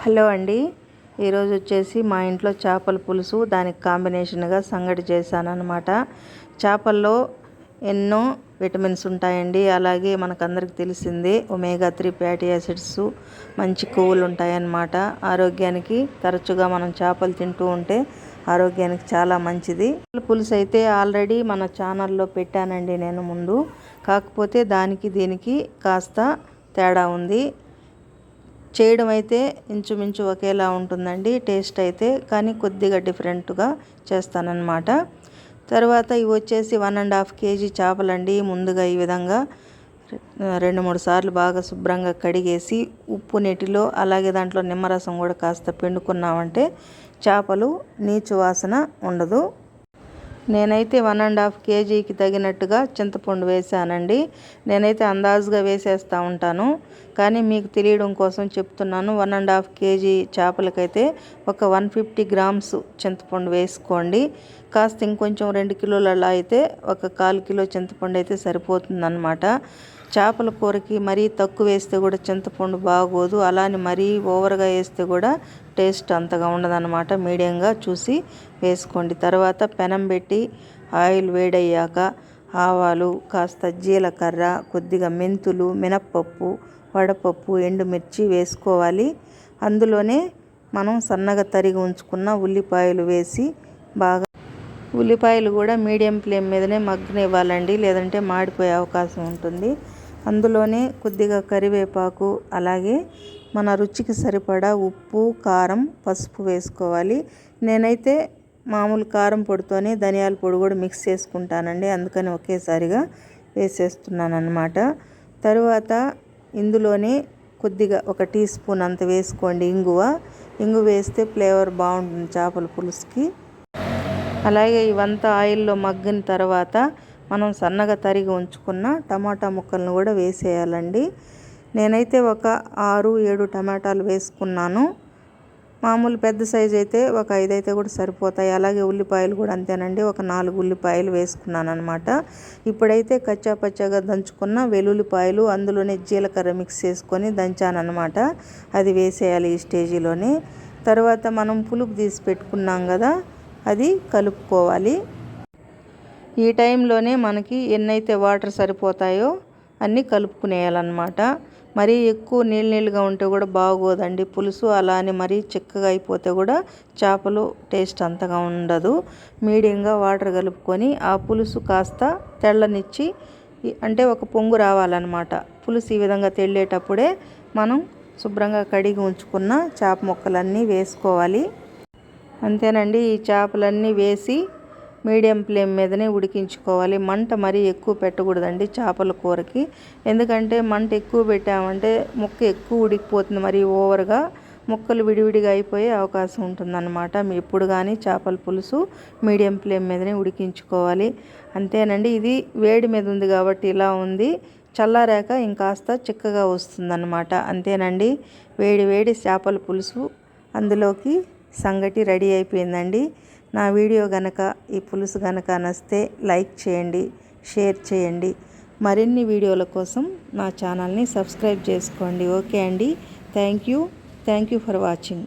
Hello అండి, ఈరోజు వచ్చేసి మా ఇంట్లో చేపల పులుసు దానికి కాంబినేషన్గా సంగటి చేశాను అనమాట. చేపల్లో ఎన్నో విటమిన్స్ ఉంటాయండి. అలాగే మనకందరికి తెలిసిందే ఒమేగా 3 ఫ్యాటీ యాసిడ్స్, మంచి కొవ్వులు ఉంటాయన్నమాట. ఆరోగ్యానికి తరచుగా మనం చేపలు తింటూ ఉంటే ఆరోగ్యానికి చాలా మంచిది. పులుసు అయితే ఆల్రెడీ మన ఛానల్లో పెట్టానండి నేను ముందు. కాకపోతే దానికి దీనికి కాస్త తేడా ఉంది. చేయడం అయితే ఇంచుమించు ఒకేలా ఉంటుందండి, టేస్ట్ అయితే కానీ కొద్దిగా డిఫరెంట్గా చేస్తానన్నమాట. తర్వాత ఇవి వచ్చేసి 1.5 kg చేపలండి. ముందుగా ఈ విధంగా 2-3 సార్లు బాగా శుభ్రంగా కడిగేసి ఉప్పు నీటిలో, అలాగే దాంట్లో నిమ్మరసం కూడా కాస్త పిండుకున్నామంటే చేపలు నీచు వాసన ఉండదు. నేనైతే 1.5 kgకి తగినట్టుగా చింతపండు వేసానండి. నేనైతే అందాజుగా వేసేస్తూ ఉంటాను, కానీ మీకు తెలియడం కోసం చెప్తున్నాను. 1.5 kg చేపలకైతే ఒక 150 grams చింతపండు వేసుకోండి. కాస్త ఇంకొంచెం 2 కిలోలలో అయితే ఒక 1/4 కిలో చింతపండు అయితే సరిపోతుందన్నమాట. చేపల కూరకి మరీ తక్కువ వేస్తే కూడా చింతపండు బాగోదు, అలానే మరీ ఓవర్గా వేస్తే కూడా టేస్ట్ అంతగా ఉండదన్నమాట. మీడియంగా చూసి వేసుకోండి. తర్వాత పెనం పెట్టి ఆయిల్ వేడయ్యాక ఆవాలు, కాస్త జీలకర్ర, కొద్దిగా మెంతులు, మినప్పప్పు, వడపప్పు, ఎండుమిర్చి వేసుకోవాలి. అందులోనే మనం సన్నగా తరిగి ఉంచుకున్న ఉల్లిపాయలు వేసి బాగా, ఉల్లిపాయలు కూడా మీడియం ఫ్లేమ్ మీదనే మగ్గనివ్వాలండి, లేదంటే మాడిపోయే అవకాశం ఉంటుంది. అందులోనే కొద్దిగా కరివేపాకు, అలాగే మన రుచికి సరిపడా ఉప్పు, కారం, పసుపు వేసుకోవాలి. నేనైతే మామూలు కారం పొడితోనే ధనియాల పొడి కూడా మిక్స్ చేసుకుంటానండి, అందుకని ఒకేసారిగా వేసేస్తున్నాను అన్నమాట. తరువాత ఇందులోనే కొద్దిగా 1 టీ స్పూన్ అంత వేసుకోండి ఇంగువ వేస్తే ఫ్లేవర్ బాగుంటుంది చేపల పులుసుకి. అలాగే ఇవంతా ఆయిల్లో మగ్గిన తర్వాత మనం సన్నగా తరిగి ఉంచుకున్న టమాటా ముక్కలను కూడా వేసేయాలండి. నేనైతే ఒక 6-7 టమాటాలు వేసుకున్నాను. మామూలు పెద్ద సైజు అయితే ఒక 5 అయితే కూడా సరిపోతాయి. అలాగే ఉల్లిపాయలు కూడా అంతేనండి, ఒక 4 ఉల్లిపాయలు వేసుకున్నాను అనమాట. ఇప్పుడైతే కచ్చా పచ్చాగా దంచుకున్న వెల్లుల్లిపాయలు, అందులోనే జీలకర్ర మిక్స్ చేసుకొని దంచానమాట. అది వేసేయాలి ఈ స్టేజీలోనే. తర్వాత మనం పులుపు తీసి పెట్టుకున్నాం కదా, అది కలుపుకోవాలి. ఈ టైంలోనే మనకి ఎన్నైతే వాటర్ సరిపోతాయో అన్నీ కలుపుకునేయాలన్నమాట. మరీ ఎక్కువ నీళ్ళుగా ఉంటే కూడా బాగోదండి పులుసు, అలా అని మరీ చిక్కగా అయిపోతే కూడా చేపలు టేస్ట్ అంతగా ఉండదు. మీడియంగా వాటర్ కలుపుకొని ఆ పులుసు కాస్త తెల్లనిచ్చి, అంటే ఒక పొంగు రావాలన్నమాట. పులుసు ఈ విధంగా తెల్లేటప్పుడే మనం శుభ్రంగా కడిగి ఉంచుకున్న చేప ముక్కలన్నీ వేసుకోవాలి. అంతేనండి, ఈ చేపలన్నీ వేసి మీడియం ఫ్లేమ్ మీదనే ఉడికించుకోవాలి. మంట మరీ ఎక్కువ పెట్టకూడదండి చేపల కూరకి, ఎందుకంటే మంట ఎక్కువ పెట్టామంటే ముక్క ఎక్కువ ఉడికిపోతుంది, మరి ఓవర్గా ముక్కలు విడివిడిగా అయిపోయే అవకాశం ఉంటుందన్నమాట. ఎప్పుడు కానీ చేపల పులుసు మీడియం ఫ్లేమ్ మీదనే ఉడికించుకోవాలి. అంతేనండి, ఇది వేడి మీద ఉంది కాబట్టి ఇలా ఉంది, చల్లారాక ఇంకాస్త చిక్కగా వస్తుందన్నమాట. అంతేనండి, వేడి వేడి చేపల పులుసు అందులోకి సంగటి రెడీ అయిపోయిందండి. నా వీడియో గనక, ఈ పులుసు గనక నచ్చితే లైక్ చేయండి, షేర్ చేయండి. మరిన్ని వీడియోల కోసం నా ఛానల్ని సబ్స్క్రైబ్ చేసుకోండి. ఓకే అండి, థ్యాంక్ యూ ఫర్ వాచింగ్.